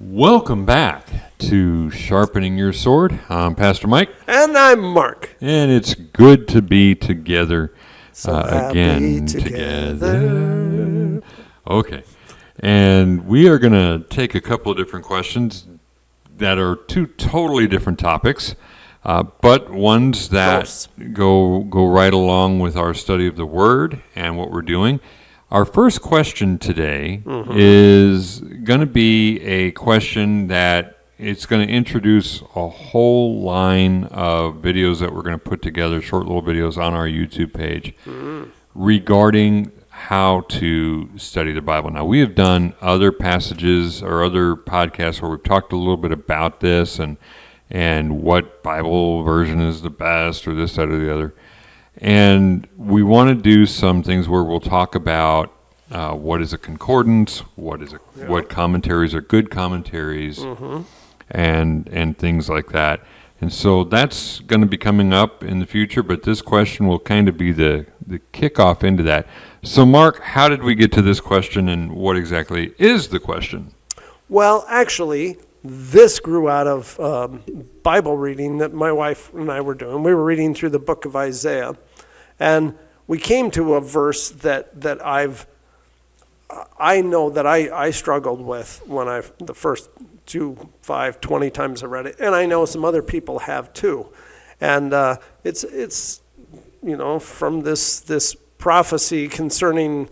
Welcome back to Sharpening Your Sword. I'm Pastor Mike. And I'm Mark. And it's good to be together again. together. Okay. And we are going to take a couple of different questions that are two totally different topics, but ones that go right along with our study of the Word and what we're doing. Our first question today is going to be a question that it's going to introduce a whole line of videos that we're going to put together, short little videos on our YouTube page regarding how to study the Bible. Now, we have done other passages or other podcasts where we've talked a little bit about this and what Bible version is the best or this, that, or the other. And we want to do some things where we'll talk about what is a concordance, what commentaries are good commentaries, and things like that. And so that's going to be coming up in the future, but this question will kind of be the kickoff into that. So, Mark, how did we get to this question, and what exactly is the question? Well, actually, this grew out of Bible reading that my wife and I were doing. We were reading through the book of Isaiah, and we came to a verse that I know that I struggled with when the first 2, 5, 20 times I read it, and I know some other people have too. And it's from this prophecy concerning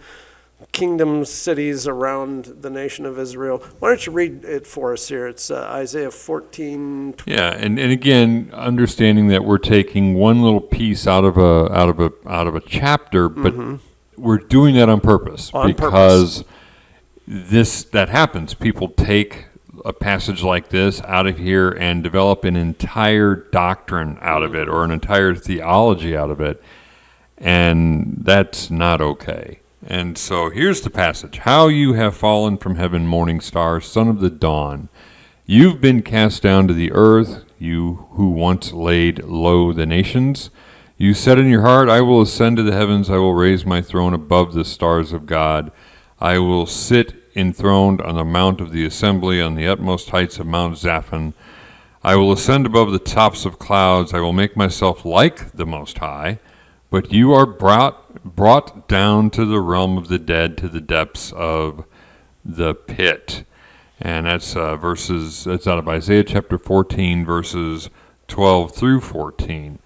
kingdom cities around the nation of Israel. Why don't you read it for us here? It's Isaiah 14. Yeah, and again, understanding that we're taking one little piece out of a chapter, but we're doing that on purpose because that happens. People take a passage like this out of here and develop an entire doctrine out of it or an entire theology out of it, and that's not okay. And so here's the passage. How you have fallen from heaven, morning star, son of the dawn. You've been cast down to the earth, you who once laid low the nations. You said in your heart, I will ascend to the heavens, I will raise my throne above the stars of God. I will sit enthroned on the mount of the assembly, on the utmost heights of Mount Zaphon. I will ascend above the tops of clouds, I will make myself like the Most High. But you are brought down to the realm of the dead, to the depths of the pit. And that's that's out of Isaiah chapter 14, verses 12 through 14.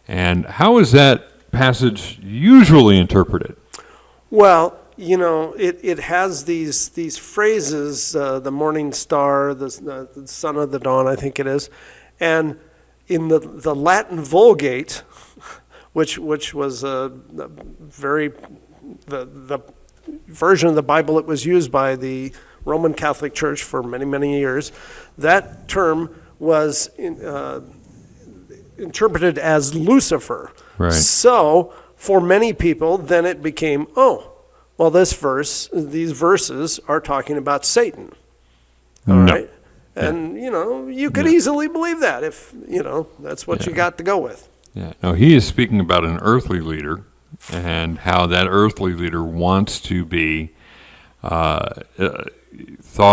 And how is that passage usually interpreted? Well, it has these phrases, the morning star, the son of the dawn, I think it is. And in the Latin Vulgate, which was the version of the Bible that was used by the Roman Catholic Church for many, many years, that term was interpreted as Lucifer. Right. So for many people, then it became, these verses are talking about Satan. All right. And, you could easily believe that if, that's what you got to go with. Yeah. Now, he is speaking about an earthly leader and how that earthly leader wants to be thought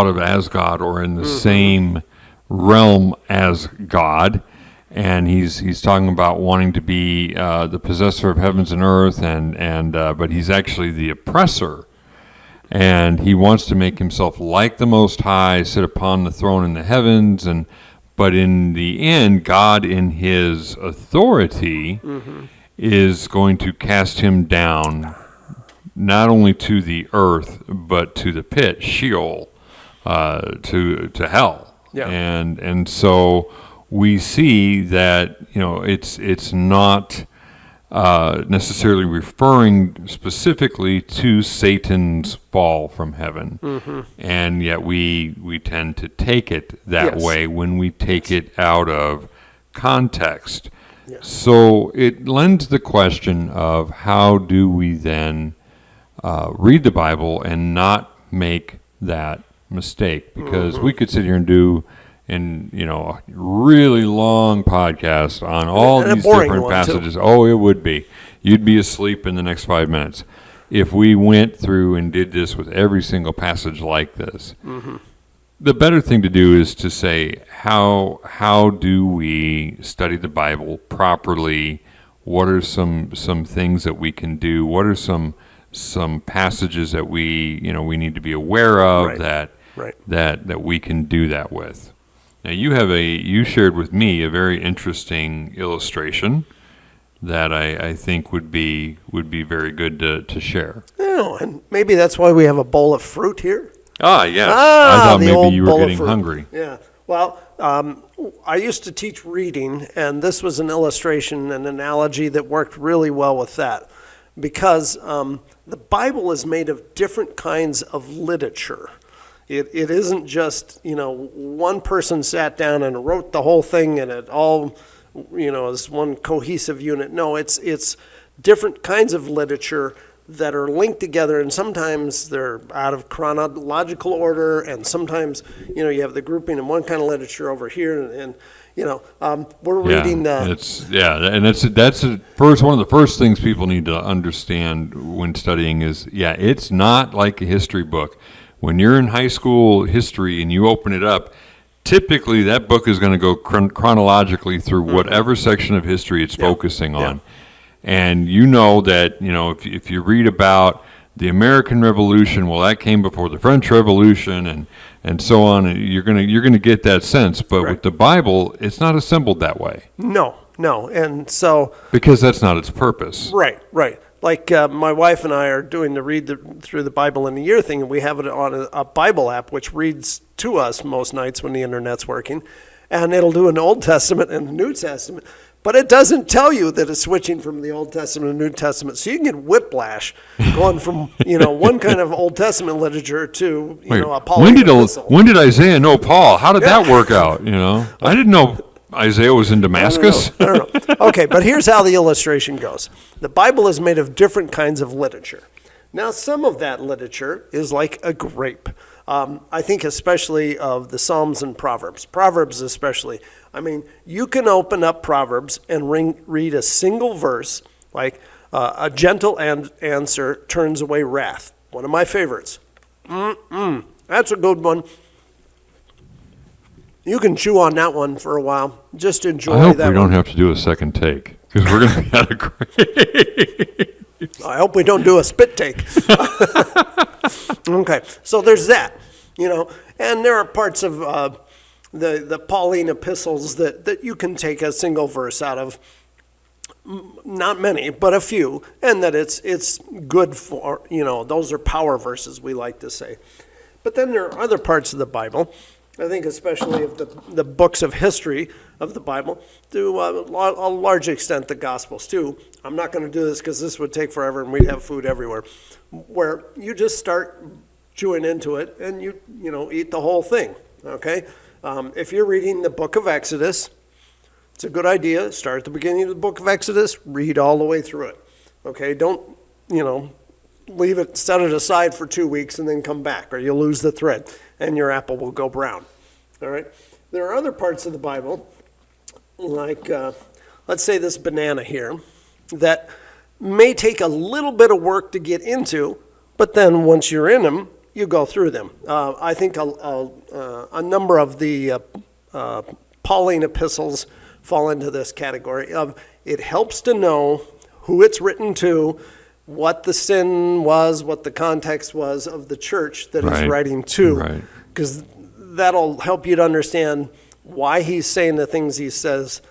of as God or in the same realm as God. And he's talking about wanting to be the possessor of heavens and earth, but he's actually the oppressor. And he wants to make himself like the Most High, sit upon the throne in the heavens, but in the end, God, in his authority, is going to cast him down, not only to the earth, but to the pit, Sheol, to hell. Yeah. And so we see that it's not necessarily referring specifically to Satan's fall from heaven, and yet we tend to take it that way when we take it out of context. Yes. So it lends the question of how do we then read the Bible and not make that mistake, because we could sit here and do a really long podcast on all these different passages. Oh, it would be. You'd be asleep in the next 5 minutes if we went through and did this with every single passage like this. the better thing to do is to say, how do we study the Bible properly? What are some things that we can do? What are some passages that we need to be aware of that we can do that with? Now you shared with me a very interesting illustration that I think would be very good to share. Oh, and maybe that's why we have a bowl of fruit here. Ah, yes. I thought the maybe old you were bowl of getting fruit. hungry. Yeah. Well, I used to teach reading, and this was an illustration, an analogy that worked really well with that, because the Bible is made of different kinds of literature. It isn't just, one person sat down and wrote the whole thing and it all, is one cohesive unit. No, it's different kinds of literature that are linked together, and sometimes they're out of chronological order, and sometimes, you have the grouping in one kind of literature over here, and we're reading. And that's one of the first things people need to understand when studying is, it's not like a history book. When you're in high school history and you open it up, typically that book is going to go chronologically through whatever section of history it's focusing on. And that, if you read about the American Revolution, well, that came before the French Revolution and so on, and you're gonna get that sense. But with the Bible, it's not assembled that way. No. And so because that's not its purpose. Right. Like my wife and I are doing the read through the Bible in a year thing, and we have it on a Bible app which reads to us most nights when the internet's working, and it'll do an Old Testament and a New Testament, but it doesn't tell you that it's switching from the Old Testament to New Testament, so you can get whiplash going from one kind of Old Testament literature to a Pauline epistle. When did Isaiah know Paul? How did that work out? I didn't know Isaiah was in Damascus. I don't know. Okay, but here's how the illustration goes. The Bible is made of different kinds of literature. Now, some of that literature is like a grape. I think especially of the Psalms and Proverbs. Proverbs especially. I mean, you can open up Proverbs and read a single verse, like a gentle answer turns away wrath. One of my favorites. That's a good one. You can chew on that one for a while. Just enjoy that. I hope we don't have to do a second take, because we're going to be out of grape. I hope we don't do a spit take. Okay, so there's that, and there are parts of the Pauline epistles that you can take a single verse out of, not many, but a few, and that it's good for, those are power verses, we like to say. But then there are other parts of the Bible, I think especially of the books of history of the Bible, to a large extent the Gospels too. I'm not going to do this because this would take forever and we'd have food everywhere, where you just start chewing into it and you eat the whole thing, okay? If you're reading the book of Exodus, it's a good idea. Start at the beginning of the book of Exodus, read all the way through it, okay? Don't, leave it, set it aside for 2 weeks and then come back, or you'll lose the thread and your apple will go brown. All right. There are other parts of the Bible, like let's say this banana here, that may take a little bit of work to get into, but then once you're in them, you go through them. I think a number of the Pauline epistles fall into this category of it helps to know who it's written to, what the sin was, what the context was of the church that he's writing to, because that'll help you to understand why he's saying the things he says.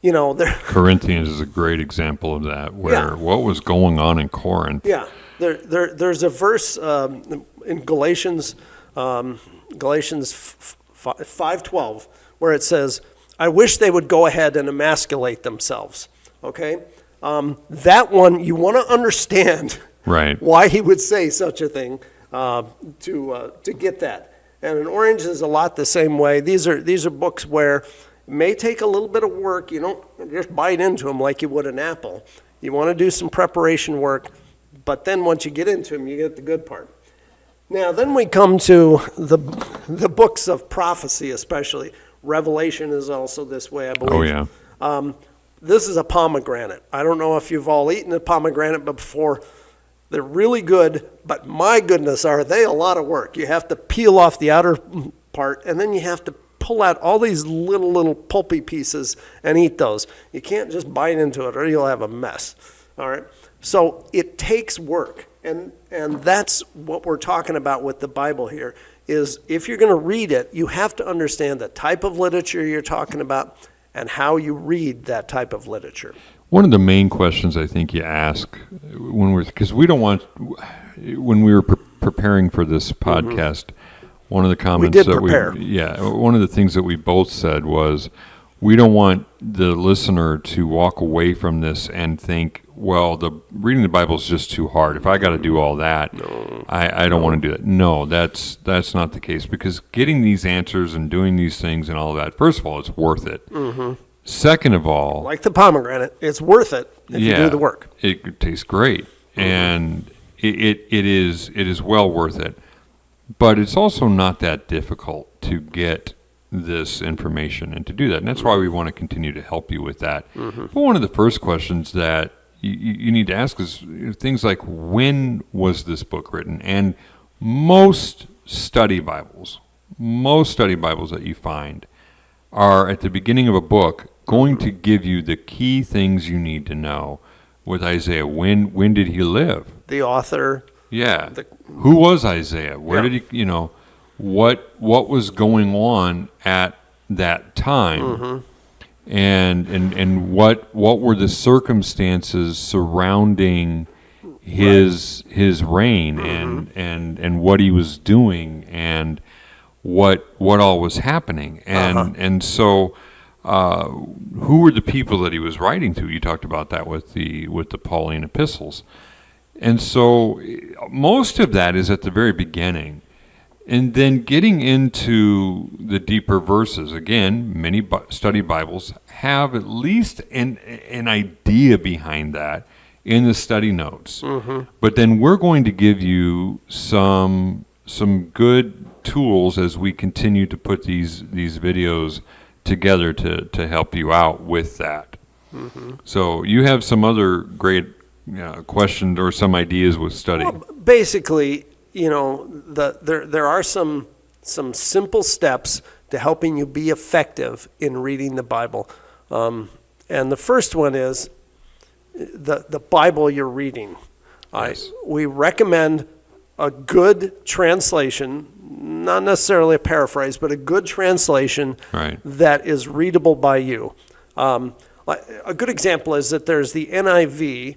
Corinthians is a great example of that, where what was going on in Corinth. Yeah, there's a verse in Galatians 5:12 where it says, "I wish they would go ahead and emasculate themselves." Okay. That one, you want to understand why he would say such a thing to get that. And an orange is a lot the same way. These are books where it may take a little bit of work. You don't just bite into them like you would an apple. You want to do some preparation work, but then once you get into them, you get the good part. Now, then we come to the books of prophecy, especially. Revelation is also this way, I believe. Oh, yeah. This is a pomegranate. I don't know if you've all eaten a pomegranate before. They're really good, but my goodness, are they a lot of work. You have to peel off the outer part, and then you have to pull out all these little pulpy pieces and eat those. You can't just bite into it or you'll have a mess. All right? So it takes work. And that's what we're talking about with the Bible here, is if you're going to read it, you have to understand the type of literature you're talking about and how you read that type of literature. One of the main questions I think you ask because we don't want, when we were preparing for this podcast, one of the comments one of the things that we both said was, we don't want the listener to walk away from this and think, well, reading the Bible is just too hard. If I got to do all that, I don't want to do that. No, that's not the case, because getting these answers and doing these things and all of that, first of all, it's worth it. Second of all, like the pomegranate, it's worth it if you do the work. It tastes great, and it is well worth it. But it's also not that difficult to get this information and to do that. And that's why we want to continue to help you with that. But one of the first questions that you need to ask is things like, when was this book written? And most study Bibles that you find are at the beginning of a book going to give you the key things you need to know. With Isaiah, when did he live? The author. Yeah. Who was Isaiah? Where did he, what was going on at that time? And what were the circumstances surrounding his reign and what he was doing and what all was happening. And so who were the people that he was writing to? You talked about that with the Pauline epistles. And so most of that is at the very beginning. And then getting into the deeper verses, again, many study Bibles have at least an idea behind that in the study notes. But then we're going to give you some good tools as we continue to put these videos together to help you out with that. So you have some other great questions or some ideas with study. Well, basically, there are some simple steps to helping you be effective in reading the Bible. And the first one is the Bible you're reading. Yes. We recommend a good translation, not necessarily a paraphrase, but a good translation that is readable by you. A good example is that there's the NIV,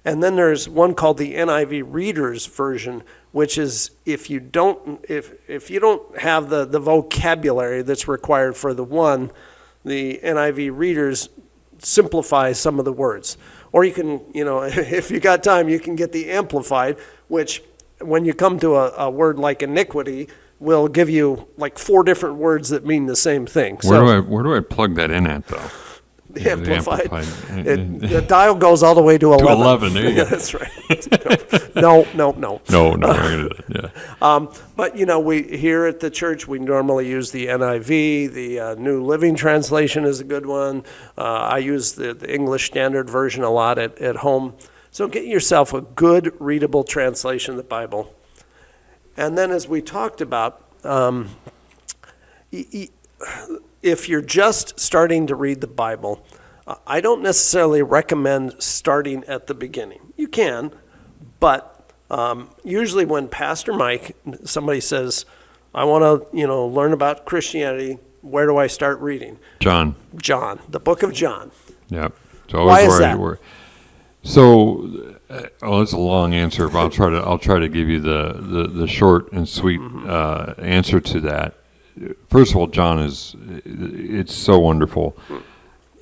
and then there's one called the NIV Reader's Version, which is if you don't have the vocabulary that's required for the NIV Readers simplifies some of the words. Or you can, if you got time, you can get the Amplified, which when you come to a word like iniquity, will give you like 4 different words that mean the same thing. Where do I plug that in at, though? The Amplified. The dial goes all the way to 11. To 11, there you go. That's right. No. No, I'm not going to do that. Yeah. But, we here at the church, we normally use the NIV. The New Living Translation is a good one. I use the English Standard Version a lot at home. So get yourself a good, readable translation of the Bible. And then as we talked about, if you're just starting to read the Bible, I don't necessarily recommend starting at the beginning. You can, but usually when Pastor Mike, somebody says, I want to, learn about Christianity, where do I start reading? John, the book of John. Yep. It's always Why is that? So, it's a long answer, but I'll try to give you the short and sweet answer to that. First of all, John it's so wonderful.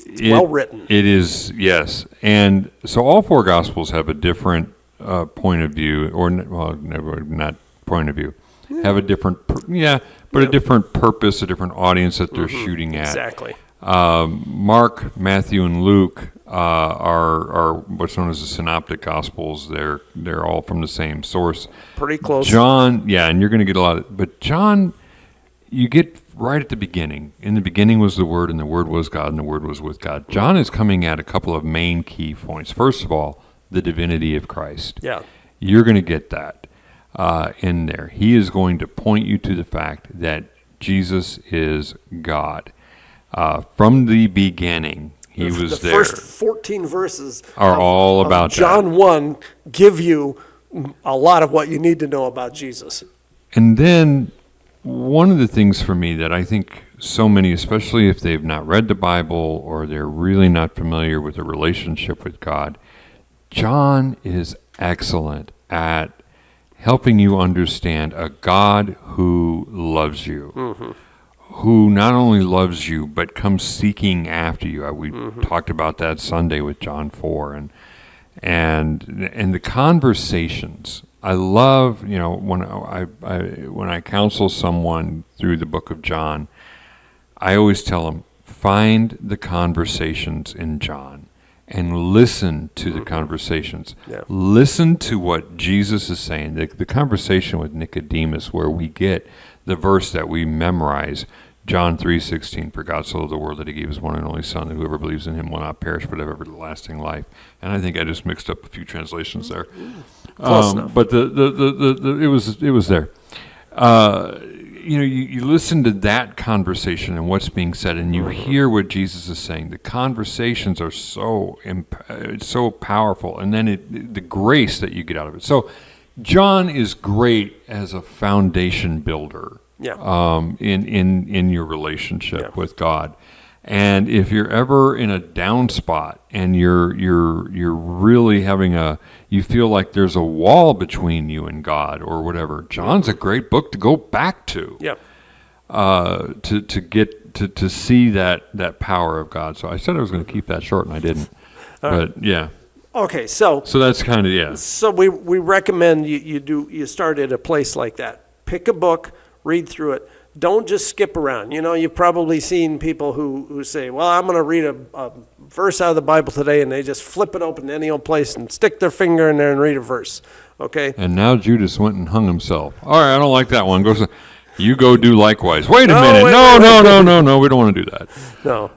It's well written. It is, yes. And so all 4 Gospels have a different point of view, not point of view, have a different, a different purpose, a different audience that they're shooting at. Exactly. Mark, Matthew, and Luke are what's known as the Synoptic Gospels. They're all from the same source. Pretty close. John, and you're going to get a lot but John, you get right at the beginning. In the beginning was the Word, and the Word was God, and the Word was with God. John is coming at a couple of main key points. First of all, the divinity of Christ. Yeah. You're going to get that in there. He is going to point you to the fact that Jesus is God. From the beginning, he was the there. first 14 verses Are all of about John 1 give you a lot of what you need to know about Jesus. And then one of the things for me that I think so many, especially if they've not read the Bible or they're really not familiar with a relationship with God, John is excellent at helping you understand a God who loves you, who not only loves you, but comes seeking after you. We talked about that Sunday with John 4, and the conversations. I love, when I counsel someone through the book of John, I always tell them, find the conversations in John and listen to the conversations. Yeah. Listen to what Jesus is saying. The conversation with Nicodemus, where we get the verse that we memorize, John 3:16, for God so loved the world that he gave his one and only Son, that whoever believes in him will not perish but have everlasting life. And I think I just mixed up a few translations there. Close enough. But it was there. You listen to that conversation and what's being said, and you hear what Jesus is saying. The conversations are so powerful, and then the grace that you get out of it. So John is great as a foundation builder. Yeah. In your relationship Yeah. with God. And if you're ever in a down spot and you're really you feel like there's a wall between you and God or whatever, John's a great book to go back to. Yeah. To get to see that power of God. So I said I was going to keep that short, and I didn't. But yeah. Okay, so that's kind of, yeah. So we recommend you start at a place like that. Pick a book, read through it. Don't just skip around. You've probably seen people who say, well, I'm going to read a verse out of the Bible today, and they just flip it open to any old place and stick their finger in there and read a verse. Okay? And now Judas went and hung himself. All right, I don't like that one. You go do likewise. Wait a minute. Wait, No, we don't want to do that. No.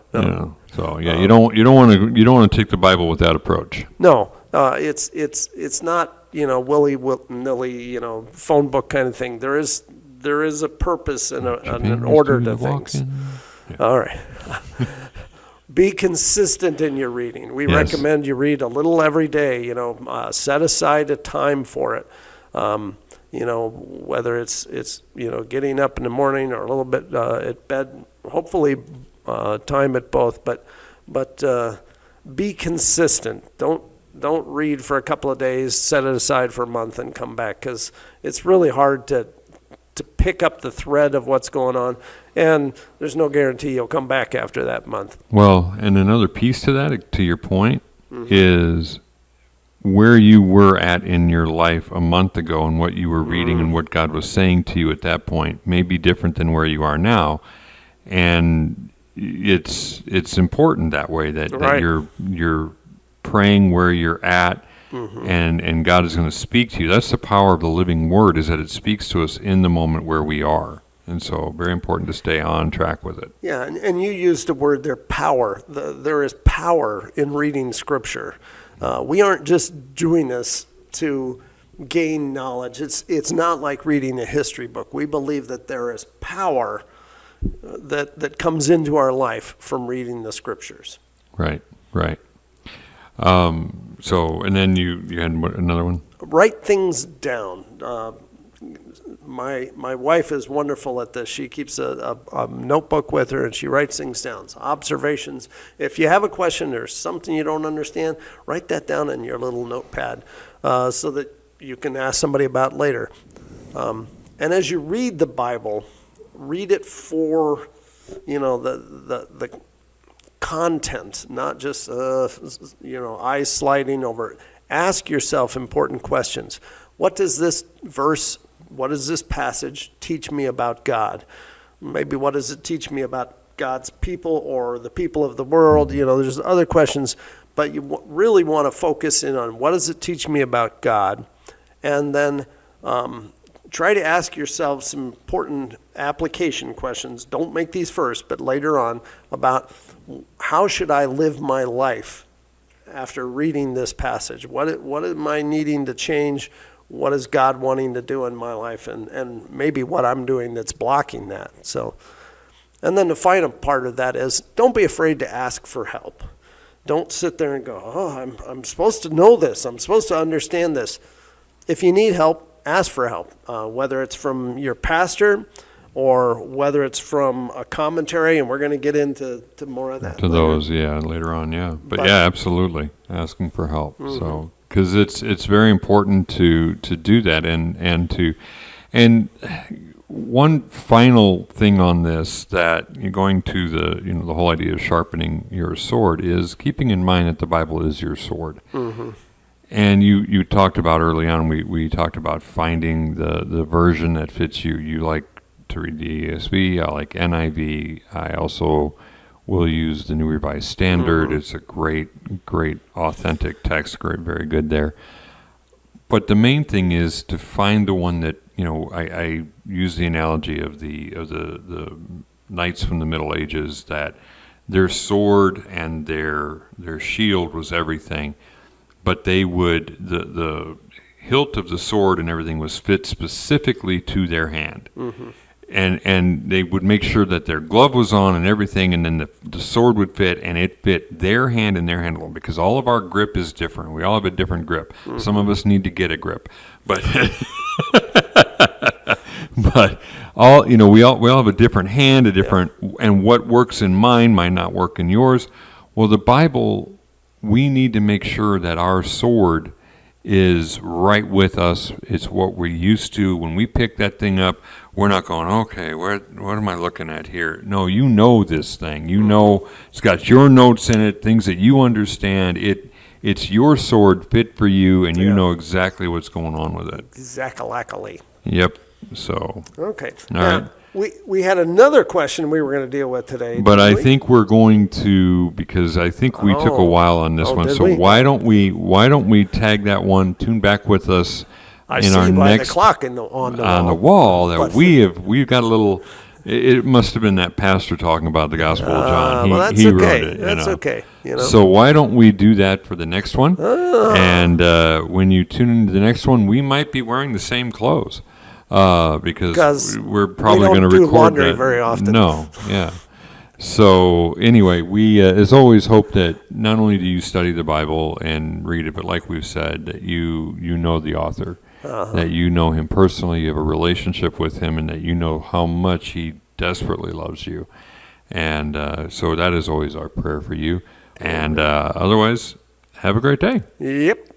So yeah, you don't want to take the Bible with that approach. No, it's not willy-nilly phone book kind of thing. There is a purpose and an order to things. Yeah. All right. Be consistent in your reading. We recommend you read a little every day. Set aside a time for it. Whether it's getting up in the morning or a little bit at bed. Hopefully, time at both. But be consistent. Don't read for a couple of days. Set it aside for a month and come back, because it's really hard to pick up the thread of what's going on, and there's no guarantee you'll come back after that month. Well, and another piece to that, to your point, is where you were at in your life a month ago and what you were reading and what God was saying to you at that point may be different than where you are now. And it's important that way, that you're praying where you're at. And God is going to speak to you. That's the power of the living word, is that it speaks to us in the moment where we are. And so very important to stay on track with it. Yeah, and you used the word there, power. There is power in reading Scripture. We aren't just doing this to gain knowledge. It's not like reading a history book. We believe that there is power that comes into our life from reading the Scriptures. Right. So, and then you had another one? Write things down. My wife is wonderful at this. She keeps a notebook with her, and she writes things down. So observations. If you have a question or something you don't understand, write that down in your little notepad so that you can ask somebody about later. And as you read the Bible, read it for, the content, not just eyes sliding over it. Ask yourself important questions. What does this verse, what does this passage teach me about God? Maybe what does it teach me about God's people or the people of the world? There's other questions, but you really want to focus in on what does it teach me about God, and then try to ask yourself some important application questions. Don't make these first, but later on, about how should I live my life after reading this passage? What am I needing to change? what is God wanting to do in my life, and maybe what I'm doing that's blocking that. So, and then the final part of that is, don't be afraid to ask for help. Don't sit there and go, oh, I'm supposed to know this. I'm supposed to understand this. If you need help, ask for help, whether it's from your pastor or whether it's from a commentary, and we're going to get into more of that. To those, later on, But yeah, absolutely, asking for help. Mm-hmm. So, because it's very important to do that, and one final thing on this, that you're going to the whole idea of sharpening your sword, is keeping in mind that the Bible is your sword. Mm-hmm. And you talked about early on, we talked about finding the version that fits you. You like to read the ESV, I like NIV. I also will use the New Revised Standard. It's a great authentic text, very good there. But the main thing is to find the one that, I use the analogy of the knights from the Middle Ages, that their sword and their shield was everything, but they would, the hilt of the sword and everything was fit specifically to their hand. Mm-hmm. And they would make sure that their glove was on and everything, and then the sword would fit, and it fit their hand and their hand alone, because all of our grip is different. We all have a different grip. Mm-hmm. Some of us need to get a grip, but but we all have a different hand, and what works in mine might not work in yours. Well, the Bible, we need to make sure that our sword is right with us. It's what we're used to. When we pick that thing up, we're not going, okay, what am I looking at here? No, you know this thing. You know it's got your notes in it, things that you understand. It's your sword fit for you, and you know exactly what's going on with it. Exactly. Yep. So. Okay. All right. We had another question we were going to deal with today. But I think we're going to, because I think we took a while on this one. So why don't we tag that one, tune back with us in our next the clock on the wall that we've got a little. It must have been that pastor talking about the Gospel of John. That's he okay. wrote it. That's okay. So why don't we do that for the next one? And when you tune into the next one, we might be wearing the same clothes. Because we're probably going to record laundry that very often. No, yeah. So anyway, we as always hope that not only do you study the Bible and read it, but like we've said, that you know the author, that you know him personally, you have a relationship with him, and that you know how much he desperately loves you. And so that is always our prayer for you. And otherwise, have a great day. Yep.